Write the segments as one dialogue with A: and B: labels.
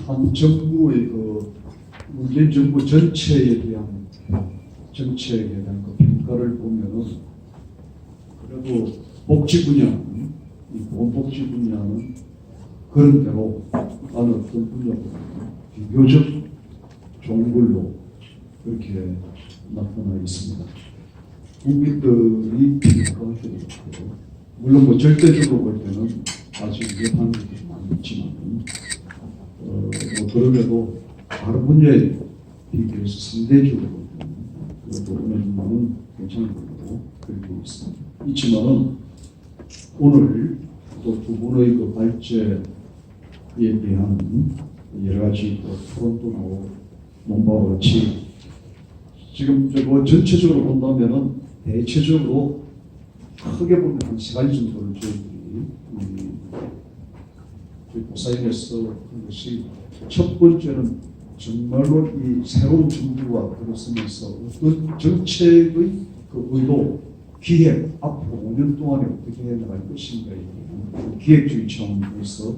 A: 한 정부의 문재인 정부 전체에 대한 정책에 대한 평가를 보면은 그래도 복지 분야는 이 보건복지 분야는 그런 대로 어느 어떤 분야보다 비교적 좋은 걸로 그렇게 나타나 있습니다. 국민들이 평가하게 되고 물론 뭐 절대적으로 볼 때는 아직 위험한 것들이 많이 있지만 뭐 그럼에도 다른 분야에 비교해서 상대적으로 그래도 어느 정도는 괜찮은 걸로 그렇게 있습니다. 있지만은 오늘 또 두 분의 그 발제에 대한 여러 가지 토론도 나오고 논바와 같이 지금 뭐 전체적으로 본다면은 대체적으로 크게 보면 한 세 가지 정도를 저희 고사인에서 한 것이 첫 번째는 정말로 이 새로운 정부가 들어서면서 어떤 정책의 그 의도, 기획, 앞으로 5년 동안에 어떻게 해나갈 것인가에 대한 기획적인 차원에서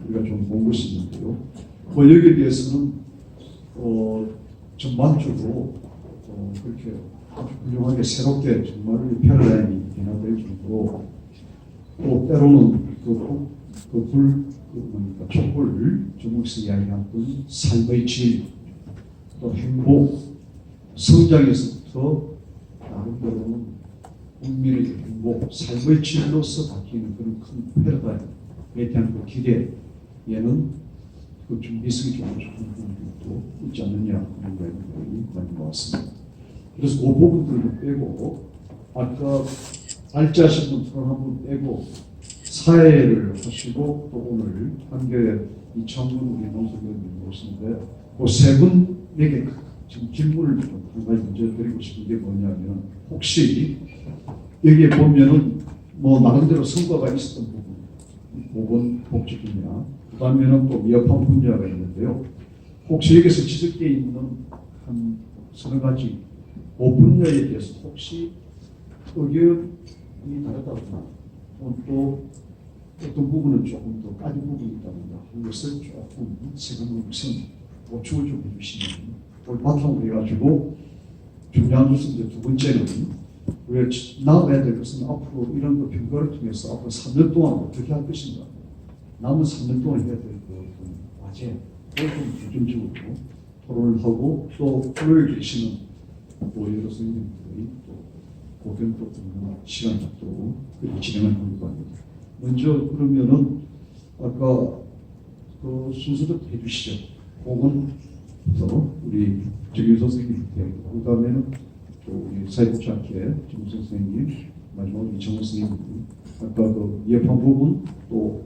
A: 우리가 좀 본 것이 있는데요. 뭐 여기에 대해서는 전반적으로 그렇게 아주 훌륭하게 새롭게 정말 패러다임이 변화될 정도로 또 때로는 촛불 중국에서 이야기했던 삶의 질, 또 행복, 성장에서부터 나름대로는 국민의 행복, 삶의 질로서 바뀌는 그런 큰 패러다임에 대한 그 기대에는 그 준비성이 좀 부분도 있지 않느냐 하는 생각이 많이 나왔습니다. 그래서 그 부분들도 빼고 아까 발제하신 분 토론 한번 빼고 사회를 하시고 또 오늘 한겨레 이창훈 우리 농수위원님 오시는데 그 세 분에게 지금 질문을 좀 한 가지 먼저 드리고 싶은 게 뭐냐면 혹시 여기에 보면은 뭐 나름대로 성과가 있었던 부분 보건복지 분야 그다음에는 또 미흡한 분야가 있는데요. 혹시 여기서 지적되어 있는 한 서너 가지 그 분야에 대해서 혹시 의견이 다르다거나 또 어떤 부분은 조금 더 까진 부분이 있다든가 한 것을 조금 세금으로서 보충을 좀 해주시면 오늘 바탕으로 해가지고 중요한 것은 이제 두 번째는 왜 나아가야 될 것은 앞으로 이런 그 평가를 통해서 앞으로 3년 동안 어떻게 할 것인가 남은 3년 동안 해야 될 그 과제 그걸 좀 중점적으로 토론을 하고 또 토요일 계시는 또 여러 선생님들의 또 고견도 듣는 시간 갖도록 그렇게 진행을 하는 거 아닙니다. 먼저 그러면은 아까 그 순서대로 해주시죠. 보건부터 우리 정유 선생님부터 그 다음에는 또 우리 사회복지학회 정유 선생님 마지막으로 이창훈 선생님 아까 그 예판 부분 또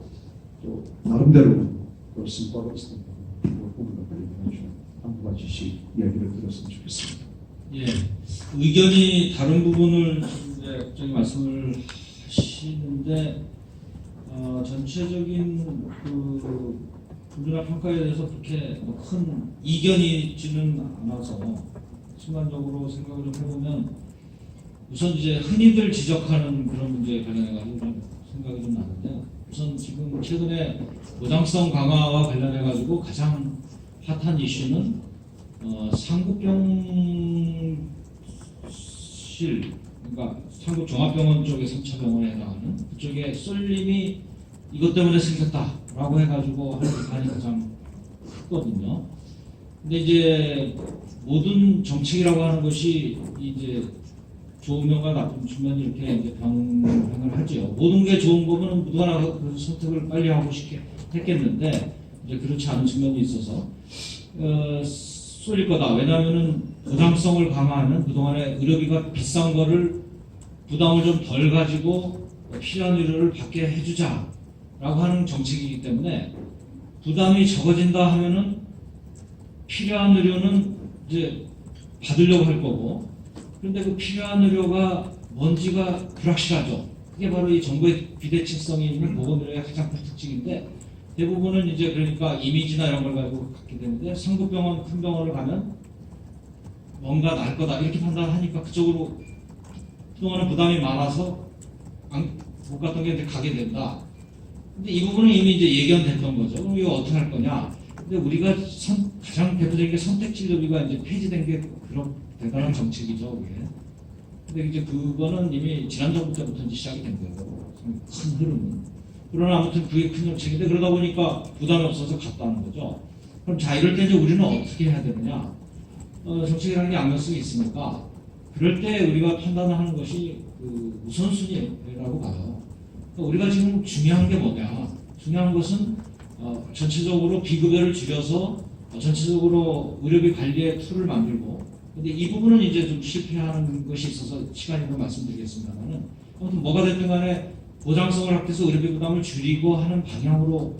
A: 나름대로 그 성과가 있었던 그 부분을 관련해서 한두 가지씩 이야기를 들었으면 좋겠습니다.
B: 예, 의견이 다른 부분을 이제 갑자기 말씀을 하시는데 전체적인 그 분류나 평가에 대해서 그렇게 큰 이견이 있지는 않아서 순간적으로 생각을 좀 해보면 우선 이제 흔히들 지적하는 그런 문제에 관련해가지고 좀 생각이 좀 나는데 우선 지금 최근에 보장성 강화와 관련해가지고 가장 핫한 이슈는 상급병실, 그러니까 상급종합병원 쪽의 3차 병원에 해당하는 그쪽에 쏠림이 이것 때문에 생겼다라고 해가지고 하는 비판이 가장 크거든요. 근데 이제 모든 정책이라고 하는 것이 이제 좋은 면과 나쁜 측면이 이렇게 이제 병행을 하지요. 모든 게 좋은 거면 누구나 그 선택을 빨리 하고 싶게 했겠는데 이제 그렇지 않은 측면이 있어서 쏠릴 거다. 왜냐하면은 보장성을 강화하는 그동안에 의료비가 비싼 거를 부담을 좀 덜 가지고 필요한 의료를 받게 해주자라고 하는 정책이기 때문에 부담이 적어진다 하면은 필요한 의료는 이제 받으려고 할 거고 그런데 그 필요한 의료가 뭔지가 불확실하죠. 그게 바로 이 정부의 비대칭성이 있는 보건의료의 가장 큰 특징인데 대부분은 이제 그러니까 이미지나 이런 걸 가지고 갖게 되는데 상급병원, 큰 병원을 가면 뭔가 나을 거다 이렇게 판단하니까 그쪽으로 그동안은 부담이 많아서 못 갔던 게 이제 가게 된다. 근데 이 부분은 이미 이제 예견됐던 거죠. 그럼 이거 어떻게 할 거냐? 근데 우리가 가장 대표적인 게 선택진료비가 이제 폐지된 게 그런 대단한 정책이죠, 그게. 근데 이제 그거는 이미 지난 정부 때부터 이제 시작이 된 거예요. 큰 흐름은. 그러나 아무튼 그게 큰 정책인데 그러다 보니까 부담이 없어서 갔다는 거죠. 그럼 자 이럴 때 이제 우리는 어떻게 해야 되느냐? 정책이라는 게 악연성이 있으니까 그럴 때 우리가 판단을 하는 것이 그 우선순위라고 봐요. 그러니까 우리가 지금 중요한 게 뭐냐? 중요한 것은 전체적으로 비급여를 줄여서 전체적으로 의료비 관리의 툴을 만들고, 근데 이 부분은 이제 좀 실패하는 것이 있어서 시간이 좀 말씀드리겠습니다만은 아무튼 뭐가 됐든 간에 보장성을 확대해서 의료비 부담을 줄이고 하는 방향으로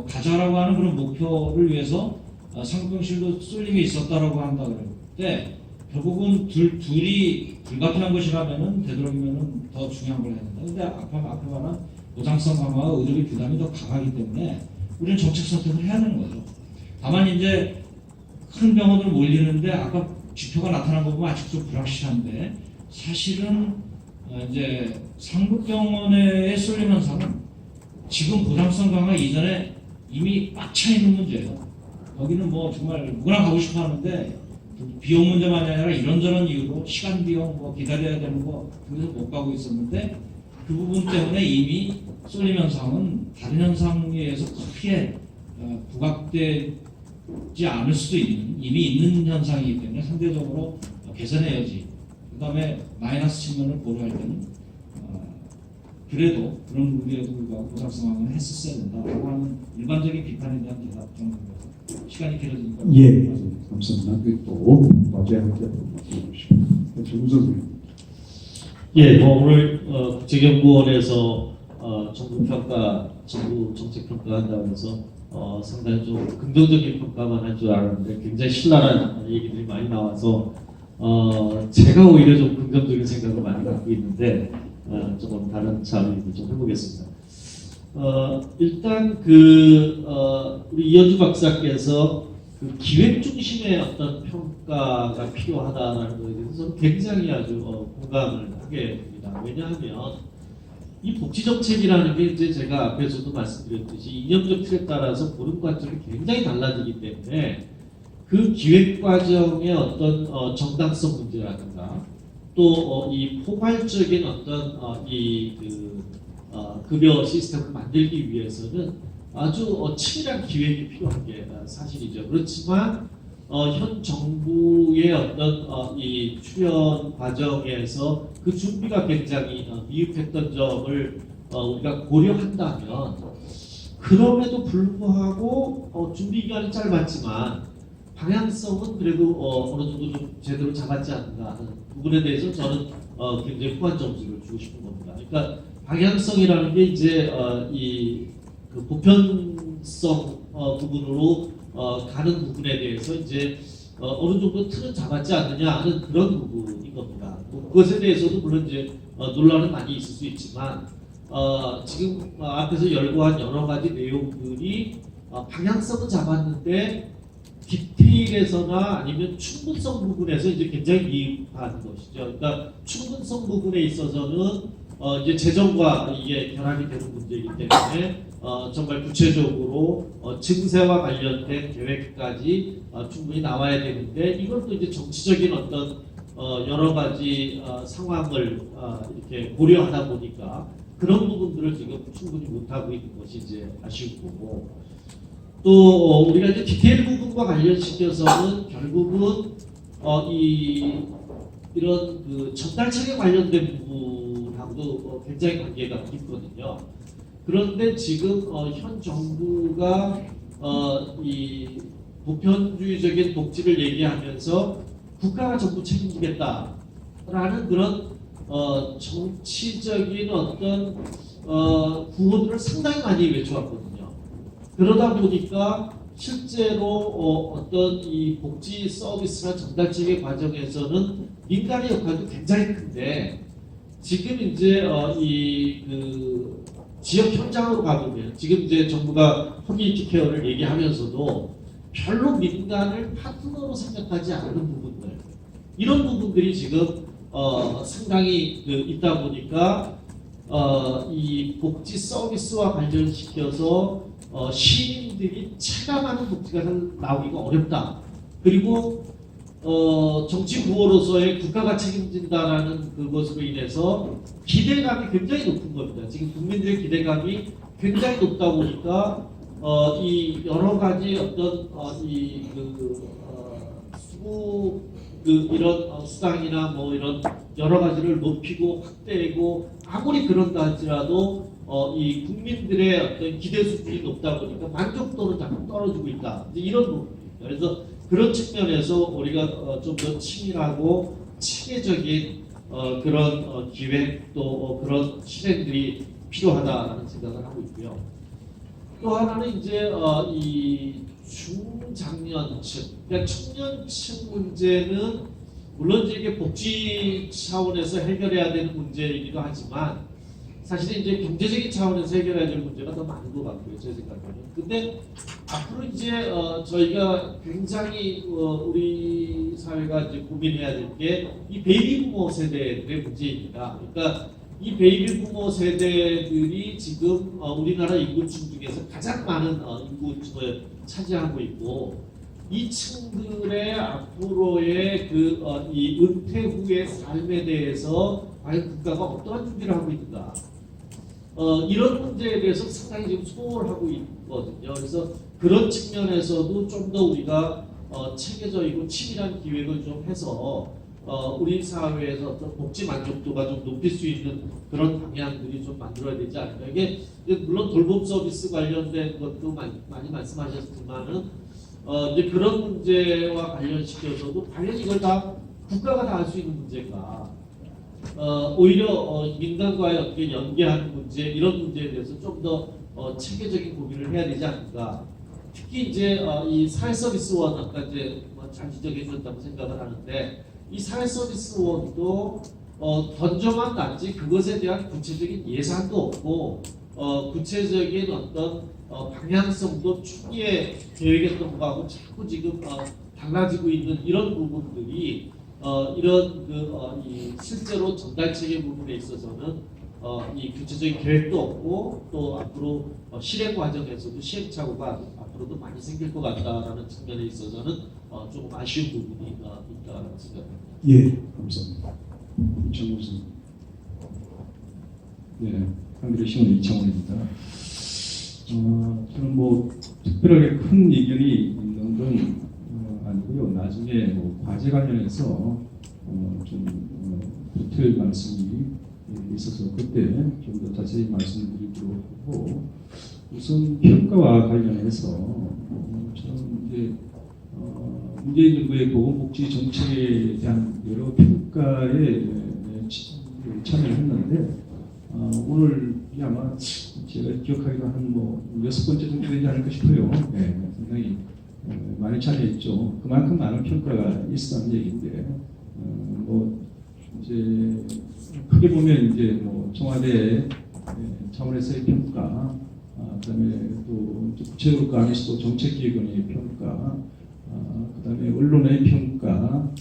B: 가자라고 하는 그런 목표를 위해서 상급병실도 쏠림이 있었다라고 한다 그럴 때 결국은 둘이 불가피한 것이라면은 되도록이면은 더 중요한 걸 해야 된다. 근데 앞에 말한 보장성 강화와 의료비 부담이 더 강하기 때문에 우리는 정책 선택을 해야 하는 거죠. 다만 이제 큰 병원으로 몰리는데 아까 지표가 나타난 거 보면 아직 좀 불확실한데 사실은 이제 상급병원의 쏠림 현상은 지금 보장성 강화 이전에 이미 꽉 차 있는 문제예요. 여기는 뭐 정말 누구나 가고 싶어 하는데 비용 문제만이 아니라 이런저런 이유로 시간 비용 뭐 기다려야 되는 거 그래서 못 가고 있었는데 그 부분 때문에 이미 쏠림 현상은 다른 현상에 의해서 크게 부각되지 않을 수도 있는 이미 있는 현상이기 때문에 상대적으로 개선의 여지 그 다음에 마이너스 측면을 고려할 때는 그래도 그런 우려에도 불구하고 보상성황을 했었어야 된다라고 하는 일반적인 비판에 대한 대답 정도입니다. 시간이 길어지니까
A: 예, 감사합니다. 그또 맞아야 할 때 말씀해 주시고 정우 선생님.
C: 예, 오늘 국제연구원에서 정부 평가, 정부 정책 평가한다고 해서 상당히 좀 긍정적인 평가만 할 줄 알았는데 굉장히 신랄한 얘기들이 많이 나와서 제가 오히려 좀 긍정적인 생각을 많이 갖고 있는데 조금 다른 자료를 좀 해보겠습니다. 일단 우리 이현주 박사께서 그 기획 중심의 어떤 평가가 필요하다는 것에 대해서 저는 굉장히 아주 공감을 하게 됩니다. 왜냐하면 이 복지 정책이라는 게 이제 제가 앞에서도 말씀드렸듯이 이념적 틀에 따라서 보는 관점이 굉장히 달라지기 때문에 그 기획 과정의 어떤 정당성 문제라든가 또 이 포괄적인 어떤 급여 시스템을 만들기 위해서는 아주 치밀한 기획이 필요한 게 사실이죠. 그렇지만 현 정부의 어떤 이 출연 과정에서 그 준비가 굉장히 미흡했던 점을 우리가 고려한다면 그럼에도 불구하고 준비 기간이 짧았지만 방향성은 그래도 어느 정도 좀 제대로 잡았지 않는가 하는 부분에 대해서 저는 굉장히 후한 점수를 주고 싶은 겁니다. 그러니까 방향성이라는 게 이제 그 보편성 부분으로 가는 부분에 대해서 이제 어느 정도 틀은 잡았지 않느냐 하는 그런 부분인 겁니다. 그것에 대해서도 물론 이제 논란은 많이 있을 수 있지만 지금 앞에서 열거한 여러 가지 내용들이 방향성은 잡았는데 디테일에서나 아니면 충분성 부분에서 이제 굉장히 미흡한 것이죠. 그러니까 충분성 부분에 있어서는 이제 재정과 이게 결합이 되는 문제이기 때문에 정말 구체적으로 증세와 관련된 계획까지 충분히 나와야 되는데 이것도 이제 정치적인 어떤 여러 가지 상황을 이렇게 고려하다 보니까 그런 부분들을 지금 충분히 못하고 있는 것이 이제 아쉬운 거고 또 우리가 이제 디테일 부분과 관련시켜서는 결국은 이런 그 전달책에 관련된 부분하고도 굉장히 관계가 깊거든요. 그런데 지금 현 정부가 이 보편주의적인 복지를 얘기하면서 국가가 전부 책임지겠다라는 그런 정치적인 어떤 구호들을 상당히 많이 외쳐왔거든요. 그러다 보니까 실제로 어떤 이 복지 서비스나 전달체계 과정에서는 민간의 역할도 굉장히 큰데 지금 이제 그 지역 현장으로 가보면 지금 이제 정부가 커뮤니티 케어를 얘기하면서도 별로 민간을 파트너로 생각하지 않는 부분들 이런 부분들이 지금 상당히 있다 보니까 이 복지 서비스와 관련시켜서 시민들이 체감하는 복지가 잘 나오기가 어렵다. 그리고 정치 구호로서의 국가가 책임진다라는 그것으로 인해서 기대감이 굉장히 높은 겁니다. 지금 국민들의 기대감이 굉장히 높다 보니까 이 여러 가지 어떤 이런 수당이나 뭐 이런 여러 가지를 높이고 확대하고 아무리 그런다 할지라도 이 국민들의 어떤 기대 수준이 높다 보니까 만족도는 자꾸 떨어지고 있다. 이제 이런 부분입니다. 그래서 그런 측면에서 우리가 좀 더 치밀하고 체계적인 그런 기획 또 그런 실행들이 필요하다라는 생각을 하고 있고요. 또 하나는 이제 이 중장년층, 그러니까 청년층 문제는 물론 이게 복지 차원에서 해결해야 되는 문제이기도 하지만 사실은 이제 경제적인 차원에서 해결해야 될 문제가 더 많은 것 같고요, 제 생각에는. 근데 앞으로 이제 저희가 굉장히 우리 사회가 이제 고민해야 될 게 이 베이비 부모 세대들의 문제입니다. 그러니까 이 베이비 부모 세대들이 지금 우리나라 인구층 중에서 가장 많은 인구층을 차지하고 있고 이 층들의 앞으로의 이 은퇴 후의 삶에 대해서 과연 국가가 어떠한 준비를 하고 있는가? 이런 문제에 대해서 상당히 지금 소홀하고 있거든요. 그래서 그런 측면에서도 좀 더 우리가 체계적이고 치밀한 기획을 좀 해서 우리 사회에서 어떤 복지 만족도가 좀 높일 수 있는 그런 방향들이 좀 만들어야 되지 않을까. 이게 물론 돌봄 서비스 관련된 것도 많이 말씀하셨지만은 이제 그런 문제와 관련시켜서도 과연 이걸 다 국가가 다 할 수 있는 문제가 오히려 민간과의 어떻게 연계하는 문제 이런 문제에 대해서 좀 더 체계적인 고민을 해야 되지 않을까. 특히 이제 이 사회서비스원 아까 이제 잘 지적해 주셨다고 생각을 하는데 이 사회서비스원도 던져만 놨지 그것에 대한 구체적인 예산도 없고 구체적인 어떤 방향성도 초기에 계획했던 거하고 자꾸 지금 달라지고 있는 이런 부분들이 이런 이 실제로 전달 체계 부분에 있어서는 이 구체적인 계획도 없고 또 앞으로 실행 과정에서도 시행착오가 앞으로도 많이 생길 것 같다라는 측면에 있어서는 조금 아쉬운 부분이 있다라는 생각입니다.
A: 예, 감사합니다. 이창호 선생님.
D: 네, 한글의 신문 이창원입니다. 저는 뭐 특별하게 큰 의견이 있는 건 아니고요. 나중에 뭐 과제 관련해서 좀 보탤 말씀이 있어서 그때 좀 더 자세히 말씀드리도록 하고 우선 평가와 관련해서 저는 이제 문재인 정부의 보건복지 정책에 대한 여러 평가에 참여를 했는데 오늘이 아마 제가 기억하기로 한 뭐 6번째 정도 되지 않을까 싶어요. 네, 상당히 많이 참여했죠. 그만큼 많은 평가가 있었다는 얘기인데 뭐 이제 크게 보면 이제 뭐 청와대 차원에서의 평가, 그다음에 또 구체적으로 그 안에서도 정책기획원의 평가, 그다음에 언론의 평가,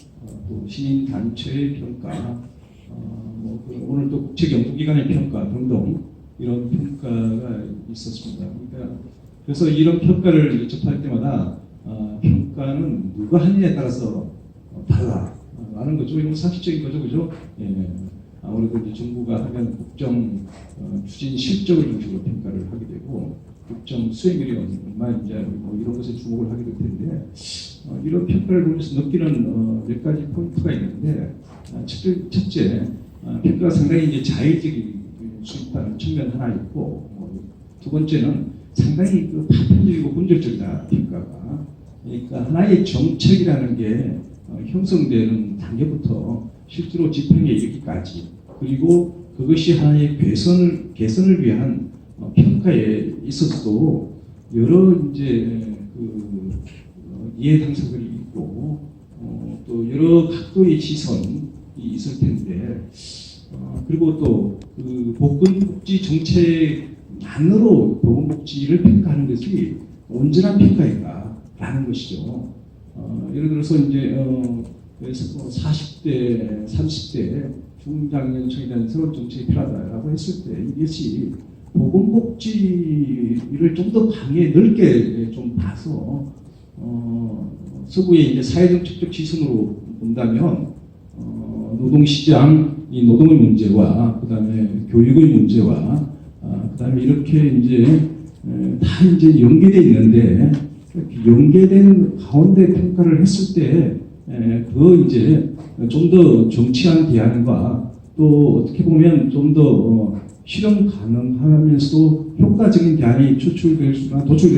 D: 또 시민단체의 평가, 뭐 오늘 또 국책연구기관의 평가 등등 이런 평가가 있었습니다. 그러니까 그래서 이런 평가를 접할 때마다 평가는 누가 하느냐에 따라서 달라라는 거죠. 이건 상식적인 거죠, 그죠? 예. 아무래도 이제 정부가 하면 국정 추진 실적을 중심으로 평가를 하게 되고 국정 수행률이 얼마인지 뭐 이런 것에 주목을 하게 될 텐데 이런 평가를 보면서 느끼는 몇 가지 포인트가 있는데 첫째 평가가 상당히 이제 자의적일 수 있다는 측면 하나 있고 두 번째는 상당히 파편적이고 분절적이다 평가가. 그러니까 하나의 정책이라는 게 형성되는 단계부터 실제로 집행에 이르기까지 그리고 그것이 하나의 개선을 위한 평가에 있어서도 여러 이제 이해 당사들이 있고 또 여러 각도의 시선이 있을 텐데 그리고 또 보건복지 정책만으로 보건복지를 평가하는 것이 온전한 평가인가라는 것이죠. 예를 들어서 이제 40대, 30대 중장년층에 대한 새로운 정책이 필요하다라고 했을 때 이것이 보건복지를 좀 더 강하게 넓게 좀 봐서 서구의 이제 사회정책적 시선으로 본다면 노동시장 이 노동의 문제와 그다음에 교육의 문제와 그다음에 이렇게 이제 다 이제 연계돼 있는데 연계된 가운데 평가를 했을 때 그 이제 좀 더 정치한 대안과 또 어떻게 보면 좀 더 실현 가능하면서도 효과적인 대안이 도출될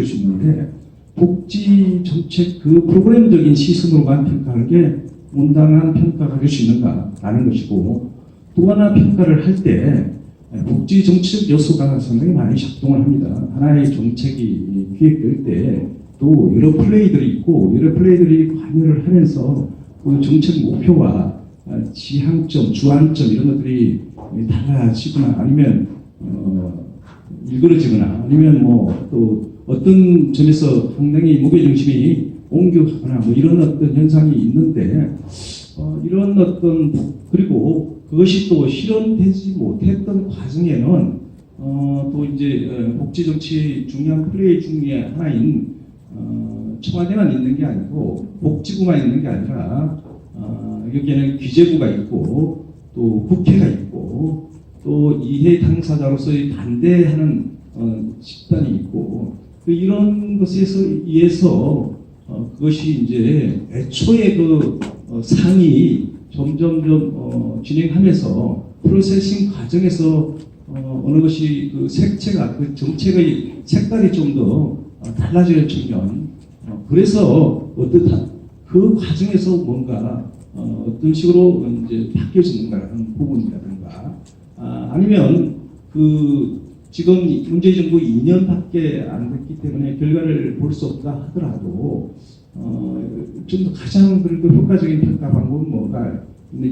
D: 수 있는데 복지 정책 그 프로그램적인 시선으로만 평가하는 게 온당한 평가가 될 수 있는가라는 것이고 또 하나 평가를 할 때 복지 정책 요소가 상당히 많이 작동을 합니다. 하나의 정책이 기획될 때 또 여러 플레이들이 있고 여러 플레이들이 관여를 하면서 그 정책 목표와 지향점, 주안점 이런 것들이 달라지거나 아니면 일그러지거나 아니면 뭐 또 어떤 점에서 상당히 무게 중심이 옮겨가거나 뭐 이런 어떤 현상이 있는데 이런 어떤 그리고 그것이 또 실현되지 못했던 과정에는 또 이제 복지 정치 중요한 플레이 중에 하나인 청와대만 있는 게 아니고 복지부만 있는 게 아니라 여기에는 기재부가 있고 또 국회가 있고 또 이해 당사자로서의 반대하는 집단이 있고 이런 것에 의해서 그것이 이제 애초에 그 상이 점점점 진행하면서 프로세싱 과정에서 어느 것이 그 색채가 그 정책의 색깔이 좀 더 달라지는 측면 그래서 어떻다 그 과정에서 뭔가 어떤 식으로 이제 바뀌어지는가라는 부분이라든가 아니면 그 지금 문재인 정부 2년밖에 안 됐기 때문에 결과를 볼 수 없다 하더라도 좀 더 가장 그래도 효과적인 평가 방법은 뭔가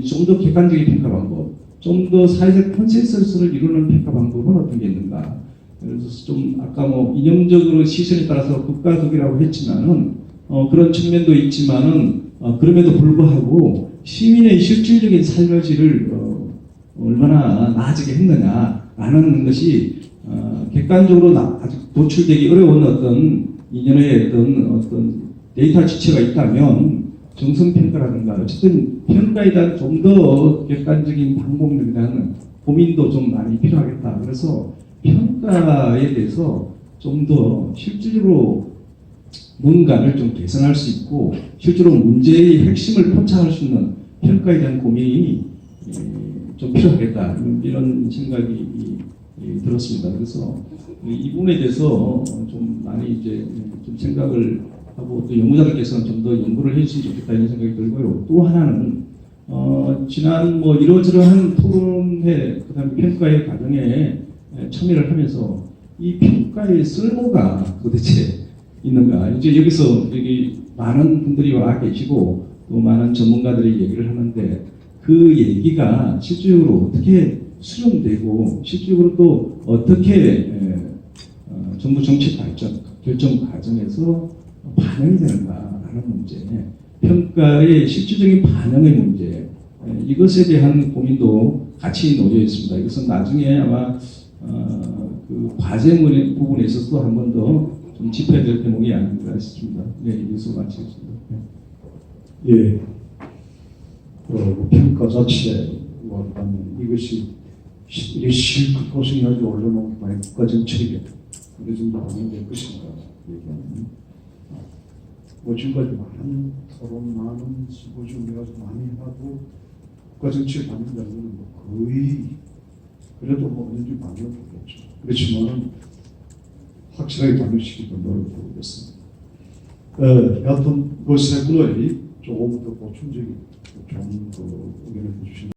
D: 좀 더 객관적인 평가 방법 좀 더 사회적 컨센서스를 이루는 평가 방법은 어떤 게 있는가 그래서 좀 아까 뭐 이념적으로 시선에 따라서 극과 극이라고 했지만은 그런 측면도 있지만은 그럼에도 불구하고 시민의 실질적인 삶의 질을 얼마나 나아지게 했느냐라는 것이 객관적으로 아직 도출되기 어려운 어떤 이년의 어떤 데이터 지체가 있다면 정성평가라든가 어쨌든 평가에 대한 좀 더 객관적인 방법에 대한 고민도 좀 많이 필요하겠다. 그래서 평가에 대해서 좀 더 실질적으로 뭔가를 좀 개선할 수 있고 실제로 문제의 핵심을 포착할 수 있는 평가에 대한 고민이 좀 필요하겠다 이런 생각이 들었습니다. 그래서 이 부분에 대해서 좀 많이 이제 좀 생각을 하고 또 연구자들께서는 좀 더 연구를 해주시면 좋겠다 이런 생각이 들고요. 또 하나는 지난 뭐 이러저러한 토론회 그다음에 평가의 과정에 참여를 하면서 이 평가의 쓸모가 도대체 있는가? 이제 여기서 여기 많은 분들이 와 계시고 또 많은 전문가들이 얘기를 하는데 그 얘기가 실질적으로 어떻게 수렴되고 실질적으로 또 어떻게 정부 정책 결정 과정에서 반영이 되는가라는 문제, 평가의 실질적인 반영의 문제 이것에 대한 고민도 같이 놓여 있습니다. 이것은 나중에 아마 그 과제 부분에 있어서도 한 번 더 좀 짚어야 될 대목이 아닌가 싶습니다. 네, 여기서 마치겠습니다.
A: 예, 평가 자체와 그다음에 이것이 이게 실컷 고생해가지고 올려놓은 거에 국가 정책이겠다. 어느 정도 반영될 것인가 얘기하는. 뭐 지금까지 많은 토론, 많은 심포지움 해가지고 많이 하고 국가 정책에 반영되는 것은 뭐 거의 그래도 뭐 어느 정도 반영되겠죠. 그렇지만 확실하게 반영시키는 노력을 하겠습니다. 여하튼 그 세 분의 조금 더 보충적인 좋은 의견을 해주신